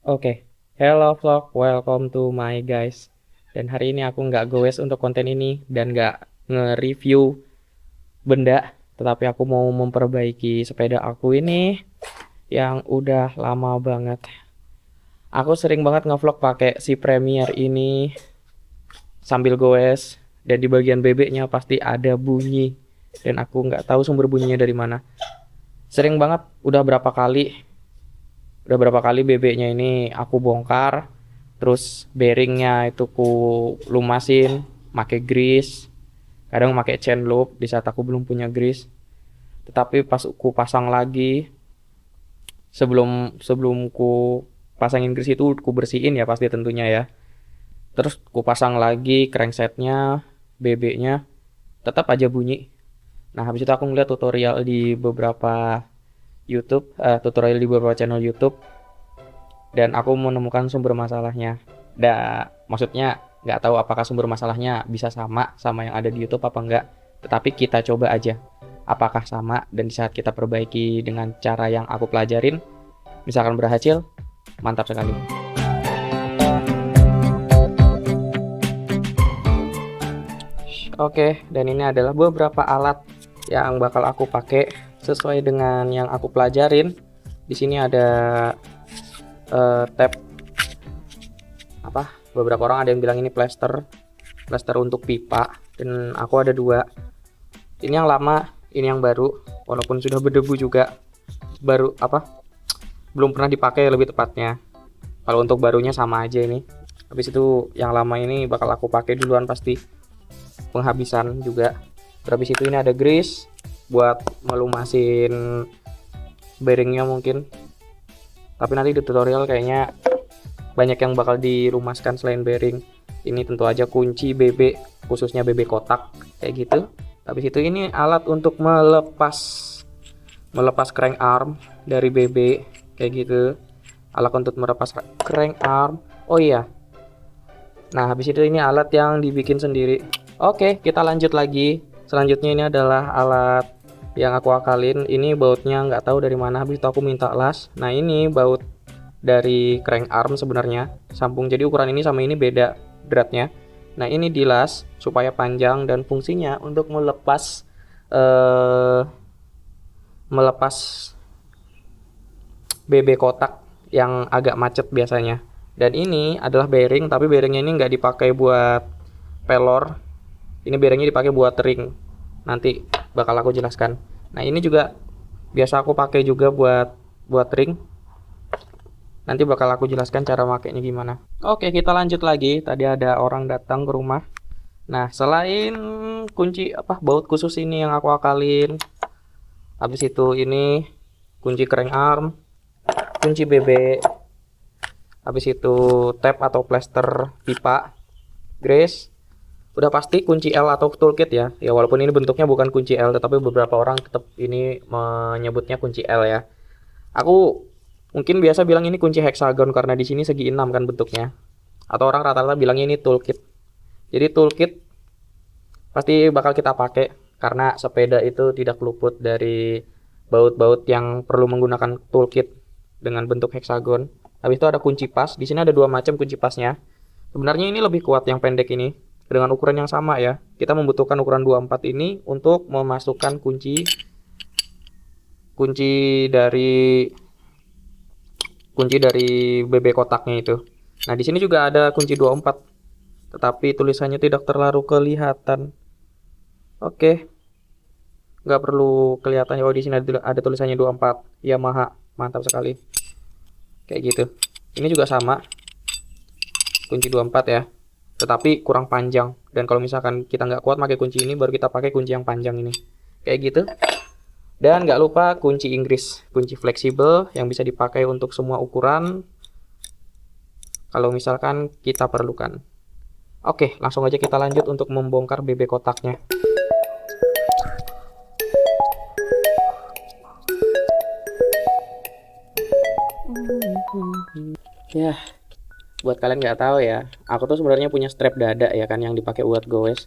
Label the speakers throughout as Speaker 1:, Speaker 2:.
Speaker 1: Oke, hello vlog, welcome to my guys. Dan hari ini aku nggak goes untuk konten ini dan nggak nge-review benda, tetapi aku mau memperbaiki sepeda aku ini yang udah lama banget. Aku sering banget ngevlog pakai si Premier ini sambil goes, dan di bagian bebeknya pasti ada bunyi dan aku nggak tahu sumber bunyinya dari mana. Sering banget, udah berapa kali bebeknya ini aku bongkar, terus bearingnya itu ku lumasin pakai grease, kadang pakai chain loop di saat aku belum punya grease. Tetapi pas ku pasang lagi, sebelum sebelum ku pasangin grease itu ku bersihin ya pasti tentunya ya. Terus ku pasang lagi cranksetnya, bebeknya, tetap aja bunyi. Nah, habis itu aku ngeliat tutorial di beberapa YouTube, tutorial di beberapa channel YouTube, dan aku menemukan sumber masalahnya. Maksudnya nggak tahu apakah sumber masalahnya bisa sama sama yang ada di YouTube apa enggak. Tetapi kita coba aja apakah sama, dan di saat kita perbaiki dengan cara yang aku pelajarin, misalkan berhasil, mantap sekali. Oke, dan ini adalah beberapa alat yang bakal aku pakai sesuai dengan yang aku pelajarin. Di sini ada tab apa? Beberapa orang ada yang bilang ini plester untuk pipa, dan aku ada dua. Ini yang lama, ini yang baru. Walaupun sudah berdebu juga, baru belum pernah dipakai lebih tepatnya. Kalau untuk barunya sama aja ini. Habis itu yang lama ini bakal aku pakai duluan pasti, penghabisan juga. Terus itu ini ada grease buat melumasin bearingnya mungkin. Tapi nanti di tutorial kayaknya banyak yang bakal dilumaskan selain bearing. Ini tentu aja kunci BB, khususnya BB kotak kayak gitu. Habis itu ini alat untuk melepas crank arm dari BB kayak gitu. Alat untuk melepas crank arm. Oh iya. Nah, habis itu ini alat yang dibikin sendiri. Oke, kita lanjut lagi. Selanjutnya ini adalah alat yang aku akalin. Ini bautnya nggak tahu dari mana. Habis itu aku minta las. Nah, ini baut dari crank arm sebenarnya. Sambung. Jadi ukuran ini sama ini beda dratnya. Nah, ini dilas supaya panjang, dan fungsinya untuk melepas BB kotak yang agak macet biasanya. Dan ini adalah bearing, tapi bearingnya ini nggak dipakai buat pelor. Ini bearingnya dipakai buat ring. Nanti bakal aku jelaskan. Nah, ini juga biasa aku pakai juga buat ring. Nanti bakal aku jelaskan cara makainya gimana. Oke, kita lanjut lagi. Tadi ada orang datang ke rumah. Nah, selain kunci baut khusus ini yang aku akalin, habis itu ini kunci crank arm, kunci BB, habis itu tab atau plester pipa, grease. Udah pasti kunci L atau toolkit ya. Ya, walaupun ini bentuknya bukan kunci L, tetapi beberapa orang tetap ini menyebutnya kunci L ya. Aku mungkin biasa bilang ini kunci hexagon karena di sini segi 6 kan bentuknya. Atau orang rata-rata bilangnya ini toolkit. Jadi toolkit pasti bakal kita pakai karena sepeda itu tidak luput dari baut-baut yang perlu menggunakan toolkit dengan bentuk hexagon. Habis itu ada kunci pas. Di sini ada dua macam kunci pasnya. Sebenarnya ini lebih kuat yang pendek ini. Dengan ukuran yang sama ya. Kita membutuhkan ukuran 24 ini untuk memasukkan kunci dari BB kotaknya itu. Nah, di sini juga ada kunci 24, tetapi tulisannya tidak terlalu kelihatan. Oke. Nggak perlu kelihatan. Oh, di sini ada tulisannya 24 Yamaha. Mantap sekali. Kayak gitu. Ini juga sama. Kunci 24 ya. Tetapi kurang panjang, dan kalau misalkan kita nggak kuat pakai kunci ini, baru kita pakai kunci yang panjang ini kayak gitu. Dan nggak lupa kunci Inggris, kunci fleksibel yang bisa dipakai untuk semua ukuran kalau misalkan kita perlukan. Oke, langsung aja kita lanjut untuk membongkar BB kotaknya. Ya, buat kalian nggak tahu ya, aku tuh sebenarnya punya strap dada ya kan yang dipakai buat goes.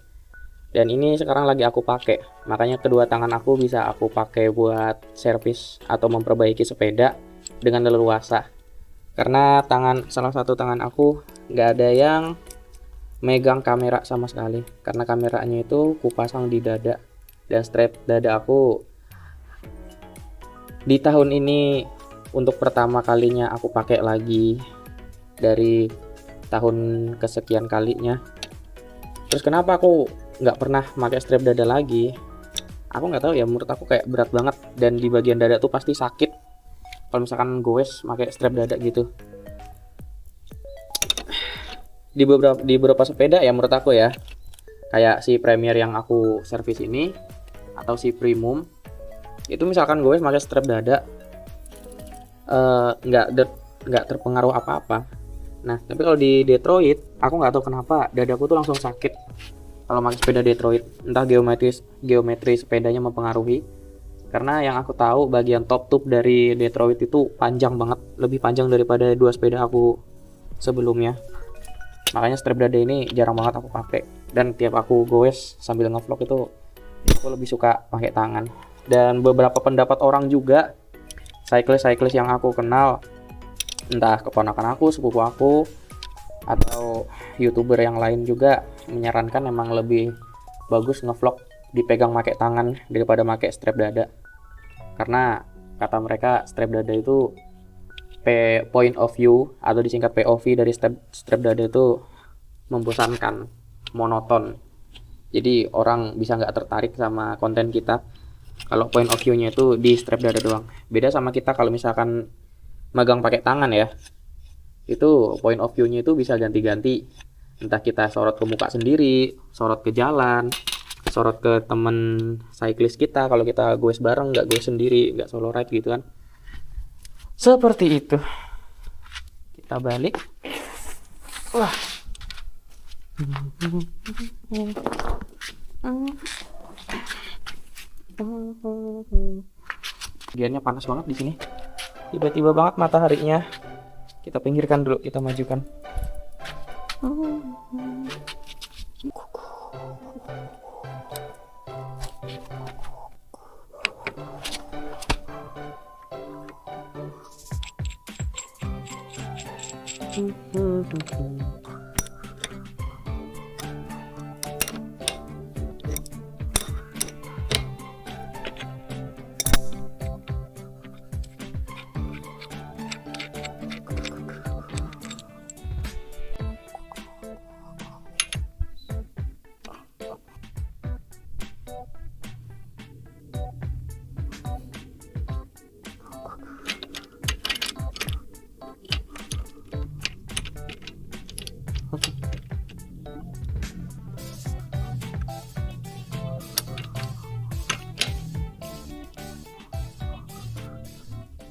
Speaker 1: Dan ini sekarang lagi aku pakai. Makanya kedua tangan aku bisa aku pakai buat servis atau memperbaiki sepeda dengan leluasa. Karena salah satu tangan aku nggak ada yang megang kamera sama sekali, karena kameranya itu kupasang di dada, dan strap dada aku di tahun ini untuk pertama kalinya aku pakai lagi dari tahun kesekian kalinya. Terus kenapa aku nggak pernah pakai strap dada lagi? Aku nggak tahu ya, menurut aku kayak berat banget, dan di bagian dada tuh pasti sakit kalau misalkan goes pakai strap dada gitu. Di beberapa sepeda ya, menurut aku ya, kayak si Premier yang aku servis ini atau si Premium, itu misalkan gue pakai strap dada nggak terpengaruh apa-apa. Nah tapi kalau di Detroit aku nggak tahu kenapa dadaku tuh langsung sakit kalau pakai sepeda Detroit. Entah geometri sepedanya mempengaruhi, karena yang aku tahu bagian top tube dari Detroit itu panjang banget, lebih panjang daripada dua sepeda aku sebelumnya. Makanya strap dada ini jarang banget aku pakai, dan tiap aku goes sambil ngevlog itu aku lebih suka pakai tangan. Dan beberapa pendapat orang juga, cyclist yang aku kenal, entah keponakan aku, sepupu aku, atau youtuber yang lain juga menyarankan emang lebih bagus ngevlog dipegang pakai tangan daripada pakai strap dada. Karena kata mereka strap dada itu point of view atau disingkat POV dari strap dada itu membosankan, monoton. Jadi orang bisa nggak tertarik sama konten kita kalau point of view-nya itu di strap dada doang. Beda sama kita kalau misalkan magang pakai tangan ya, itu point of view-nya itu bisa ganti-ganti. Entah kita sorot ke muka sendiri, sorot ke jalan, sorot ke temen cyclist kita kalau kita goes bareng, nggak goes sendiri, nggak solo ride gitu kan. Seperti itu. Kita balik. Wah. Bagiannya panas banget di sini. Tiba-tiba banget mataharinya. Kita pinggirkan dulu, kita majukan.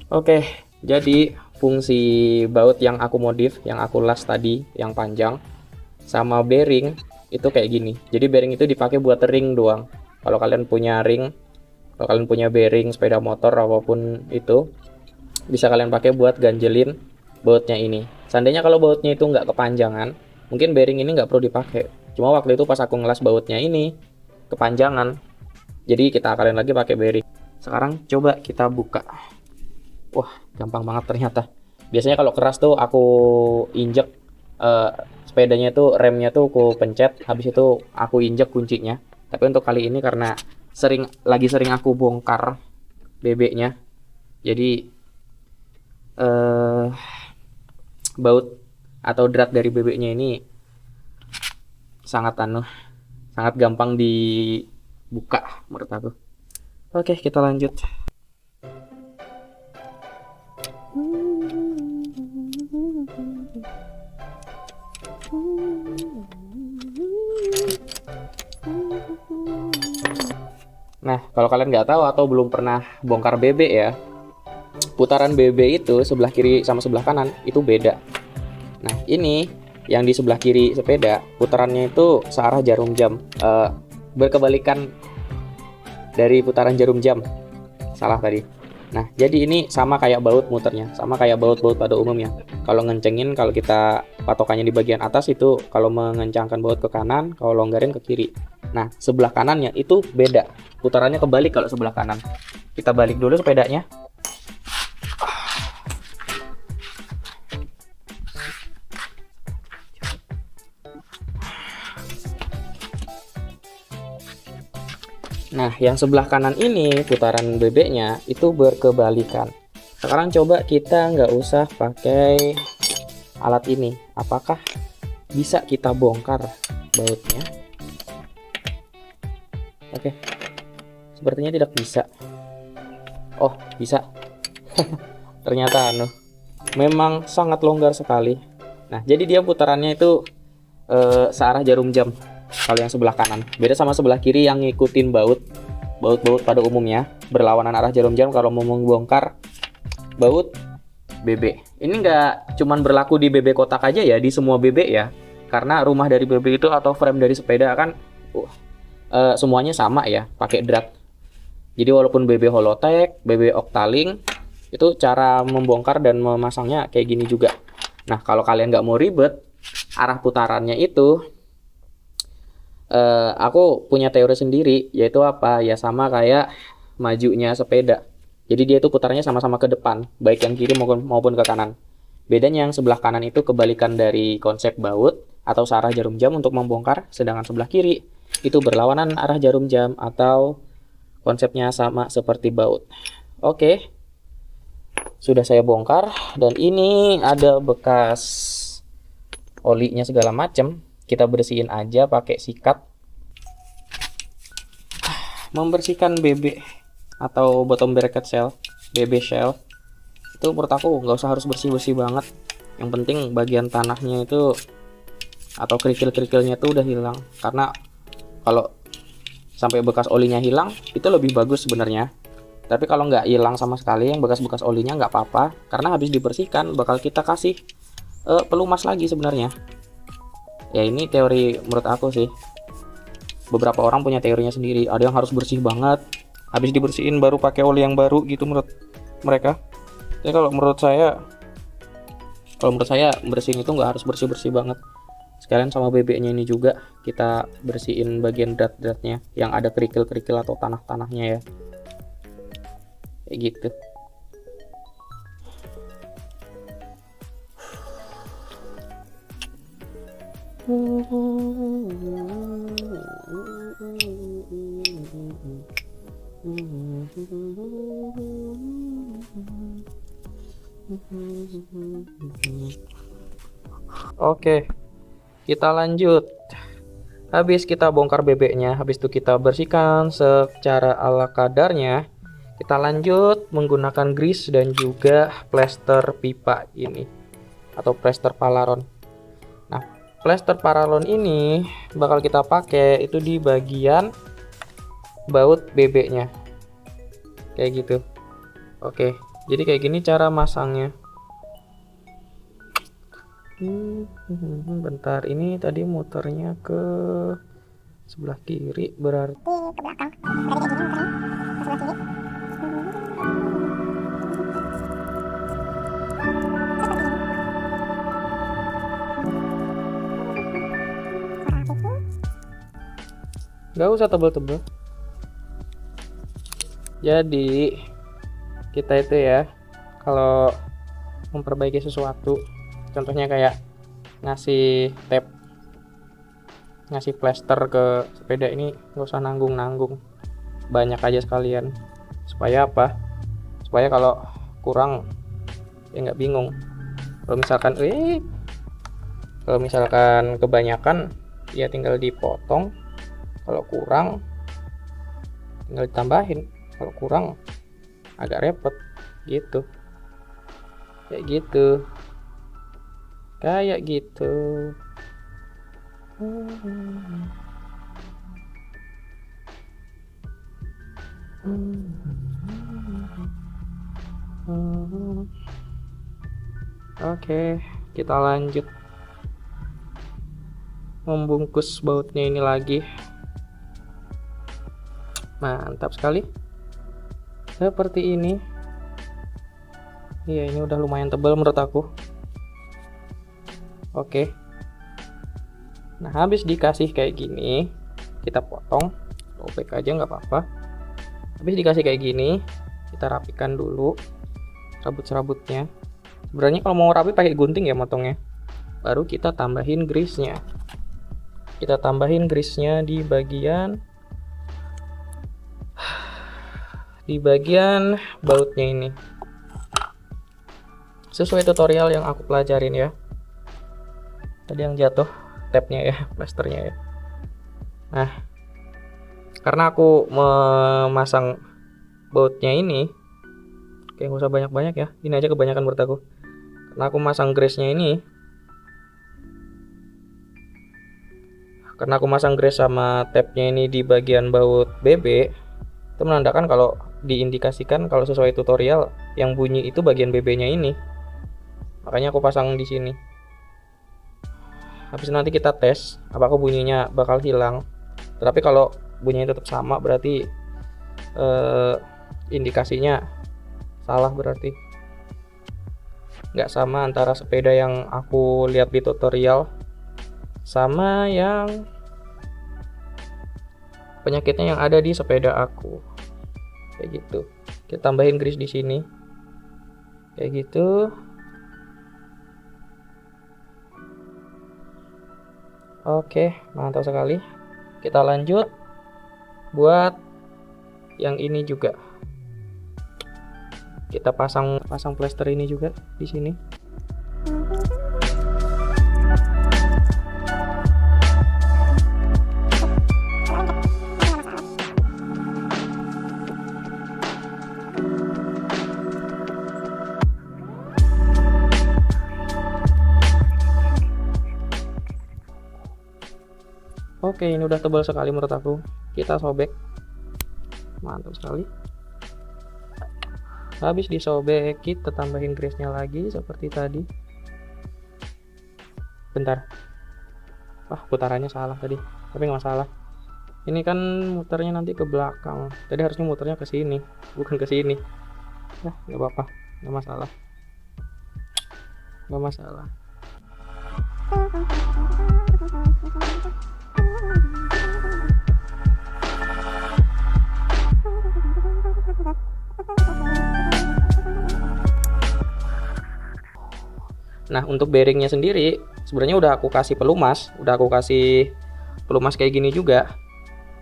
Speaker 1: Oke, jadi fungsi baut yang aku modif, yang aku las tadi, yang panjang, sama bearing itu kayak gini. Jadi bearing itu dipakai buat ring doang. Kalau kalian punya ring, kalau kalian punya bearing sepeda motor apapun itu, bisa kalian pakai buat ganjelin bautnya ini. Seandainya kalau bautnya itu nggak kepanjangan, mungkin bearing ini nggak perlu dipakai. Cuma waktu itu pas aku ngelas bautnya ini kepanjangan, jadi kita akalin lagi pakai bearing. Sekarang coba kita buka. Wah, gampang banget ternyata. Biasanya kalau keras tuh aku injek sepedanya tuh, remnya tuh aku pencet, habis itu aku injek kuncinya. Tapi untuk kali ini karena lagi sering aku bongkar bebeknya, jadi baut atau drat dari bebeknya ini sangat gampang dibuka menurut aku. Oke, kita lanjut. Nah, kalau kalian nggak tahu atau belum pernah bongkar bebek ya, putaran bebek itu sebelah kiri sama sebelah kanan itu beda. Nah, ini yang di sebelah kiri sepeda, putarannya itu searah jarum jam, berkebalikan dari putaran jarum jam. Salah tadi. Nah, jadi ini sama kayak baut muternya, sama kayak baut-baut pada umumnya. Kalau ngencengin, kalau kita patokannya di bagian atas itu kalau mengencangkan baut ke kanan, kalau longgarin ke kiri. Nah, sebelah kanannya itu beda. Putarannya kebalik kalau sebelah kanan. Kita balik dulu sepedanya. Nah, yang sebelah kanan ini putaran bebeknya itu berkebalikan. Sekarang coba kita nggak usah pakai alat ini. Apakah bisa kita bongkar bautnya? Oke, sepertinya tidak bisa. Oh, bisa. Ternyata memang sangat longgar sekali. Nah, jadi dia putarannya itu searah jarum jam. Kalau yang sebelah kanan, beda sama sebelah kiri yang ngikutin baut pada umumnya berlawanan arah jarum jam kalau mau membongkar baut BB. Ini nggak cuman berlaku di BB kotak aja ya, di semua BB ya. Karena rumah dari BB itu atau frame dari sepeda kan semuanya sama ya, pakai drat. Jadi walaupun BB Holotech, BB Octalink, itu cara membongkar dan memasangnya kayak gini juga. Nah, kalau kalian nggak mau ribet, arah putarannya itu aku punya teori sendiri, yaitu apa? Ya sama kayak majunya sepeda. Jadi dia itu putarnya sama-sama ke depan, baik yang kiri maupun ke kanan. Bedanya yang sebelah kanan itu kebalikan dari konsep baut atau searah jarum jam untuk membongkar, sedangkan sebelah kiri itu berlawanan arah jarum jam atau konsepnya sama seperti baut. Oke, sudah saya bongkar dan ini ada bekas olinya segala macam. Kita bersihin aja pakai sikat. Membersihkan BB atau bottom bracket shell, BB shell, itu menurut aku nggak usah harus bersih-bersih banget. Yang penting bagian tanahnya itu atau kerikil-kerikilnya itu udah hilang. Karena kalau sampai bekas olinya hilang, itu lebih bagus sebenarnya. Tapi kalau nggak hilang sama sekali, yang bekas-bekas olinya nggak apa-apa. Karena habis dibersihkan, bakal kita kasih pelumas lagi sebenarnya. Ya ini teori menurut aku sih. Beberapa orang punya teorinya sendiri. Ada yang harus bersih banget, habis dibersihin baru pakai oli yang baru gitu menurut mereka. Jadi kalau menurut saya bersihin itu nggak harus bersih-bersih banget. Sekalian sama bebeknya ini juga kita bersihin bagian drat-dratnya yang ada kerikil-kerikil atau tanah-tanahnya ya. Kayak gitu. Oke, kita lanjut. Habis kita bongkar bebeknya, habis itu kita bersihkan secara ala kadarnya. Kita lanjut menggunakan grease dan juga plester pipa ini atau plester palaron. Nah, plester paralon ini bakal kita pakai itu di bagian baut bebeknya kayak gitu. Oke, jadi kayak gini cara masangnya. Bentar, ini tadi muternya ke sebelah kiri, berarti ke belakang. Berarti kayak gini muternya ke sebelah kiri. Gak usah tebel-tebel. Jadi kita itu ya, kalau memperbaiki sesuatu, contohnya kayak ngasih tape, ngasih plester ke sepeda ini, nggak usah nanggung-nanggung, banyak aja sekalian. Supaya apa? Supaya kalau kurang ya nggak bingung. Kalau misalkan kebanyakan ya tinggal dipotong. Kalau kurang tinggal ditambahin. Kalau kurang agak repot gitu. Kayak gitu. Oke, kita lanjut membungkus bautnya ini lagi. Mantap sekali. Seperti ini. Iya, ini udah lumayan tebal menurut aku. Oke. Nah, habis dikasih kayak gini, kita potong. Robek aja nggak apa-apa. Habis dikasih kayak gini, kita rapikan dulu serabut-serabutnya. Sebenarnya kalau mau rapi pakai gunting ya motongnya. Baru kita tambahin grease-nya. Kita tambahin grease-nya di bagian di bagian bautnya ini. Sesuai tutorial yang aku pelajarin ya. Tadi yang jatuh tabnya ya, plasternya ya. Nah, karena aku memasang bautnya ini, oke nggak usah banyak-banyak ya, ini aja kebanyakan menurut aku. Karena aku masang grease-nya ini, karena aku masang grease sama tabnya ini di bagian baut BB, itu menandakan kalau diindikasikan kalau sesuai tutorial yang bunyi itu bagian BB-nya ini. Makanya aku pasang di sini. Habis nanti kita tes apakah bunyinya bakal hilang. Tetapi kalau bunyinya tetap sama berarti indikasinya salah, berarti nggak sama antara sepeda yang aku lihat di tutorial sama yang penyakitnya yang ada di sepeda aku. Kayak gitu. Kita tambahin grease di sini. Kayak gitu. Oke, mantap sekali. Kita lanjut buat yang ini juga. Kita pasang plester ini juga di sini. Oke, ini udah tebal sekali menurut aku. Kita sobek. Mantap sekali. Habis disobek, kita tambahin grease-nya lagi seperti tadi. Bentar. Wah, putarannya salah tadi. Tapi nggak masalah. Ini kan muternya nanti ke belakang. Tadi harusnya muternya ke sini, bukan ke sini. Nah, nggak apa-apa. Nggak masalah. Nggak masalah. Nah, untuk bearingnya sendiri sebenarnya udah aku kasih pelumas, kayak gini juga.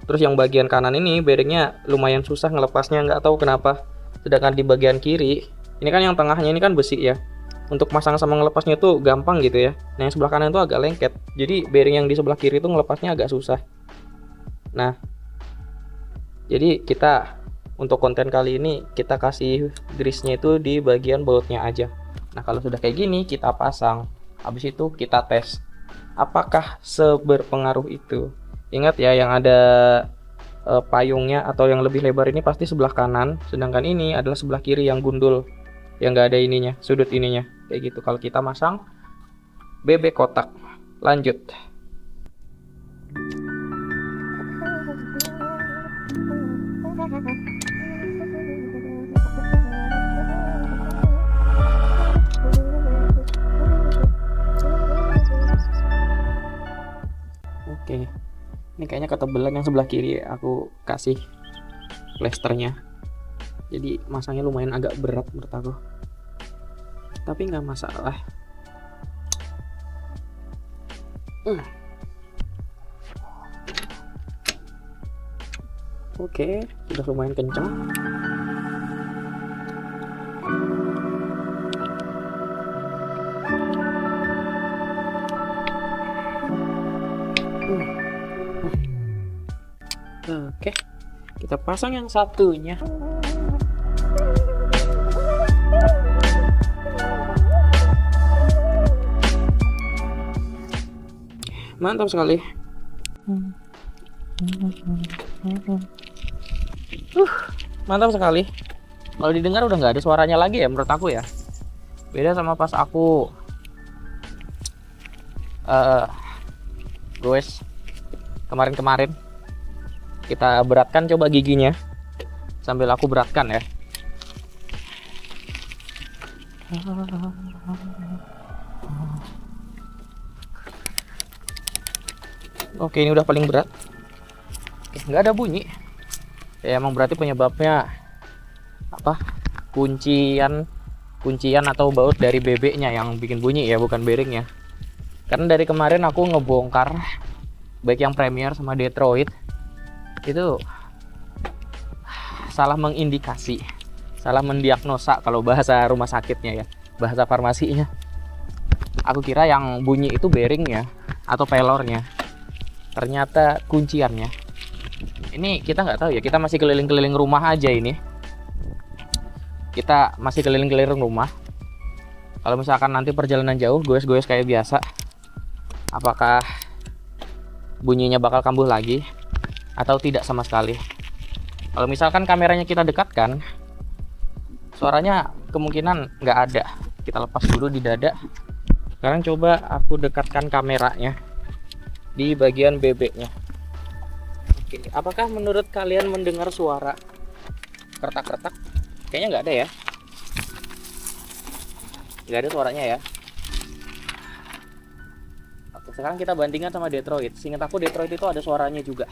Speaker 1: Terus yang bagian kanan ini bearingnya lumayan susah ngelepasnya, nggak tahu kenapa. Sedangkan di bagian kiri, ini kan yang tengahnya ini kan besi ya. Untuk masang sama ngelepasnya tuh gampang gitu ya. Nah, yang sebelah kanan itu agak lengket. Jadi bearing yang di sebelah kiri itu ngelepasnya agak susah. Nah, jadi kita untuk konten kali ini kita kasih grease-nya itu di bagian bautnya aja. Nah, kalau sudah kayak gini kita pasang. Habis itu kita tes apakah seberpengaruh itu. Ingat ya, yang ada payungnya atau yang lebih lebar ini pasti sebelah kanan, sedangkan ini adalah sebelah kiri yang gundul, yang nggak ada ininya, sudut ininya. Kayak gitu kalau kita masang BB kotak. Lanjut. Oke, ini kayaknya ketebelan yang sebelah kiri aku kasih plasternya, jadi masangnya lumayan agak berat menurut aku, tapi nggak masalah. Oke, sudah lumayan kencang. Oke, kita pasang yang satunya. Mantap sekali. Mantap sekali. Kalau didengar udah nggak ada suaranya lagi ya menurut aku ya. Beda sama pas aku goes kemarin-kemarin. Kita beratkan coba giginya sambil aku beratkan ya. Oke, ini udah paling berat. Oke, nggak ada bunyi ya, emang berarti penyebabnya apa, kuncian atau baut dari BB-nya yang bikin bunyi ya, bukan bearingnya. Karena dari kemarin aku ngebongkar baik yang Premier sama Detroit itu salah mengindikasi, salah mendiagnosa kalau bahasa rumah sakitnya ya, bahasa farmasinya. Aku kira yang bunyi itu bearingnya atau pelornya, ternyata kunciannya. Ini kita nggak tahu ya, kita masih keliling-keliling rumah aja ini. Kita masih keliling-keliling rumah. Kalau misalkan nanti perjalanan jauh, goes-goes kayak biasa, apakah bunyinya bakal kambuh lagi atau tidak sama sekali? Kalau misalkan kameranya kita dekatkan, suaranya kemungkinan nggak ada. Kita lepas dulu di dada. Sekarang coba aku dekatkan kameranya di bagian bebeknya. Oke, apakah menurut kalian mendengar suara kertak-kertak? Kayaknya nggak ada ya. Nggak ada suaranya ya. Oke, sekarang kita bandingkan sama Detroit. Seingat aku Detroit itu ada suaranya juga.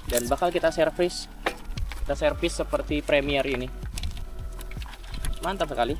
Speaker 1: Dan bakal kita servis. Kita servis seperti Premier ini. Mantap sekali.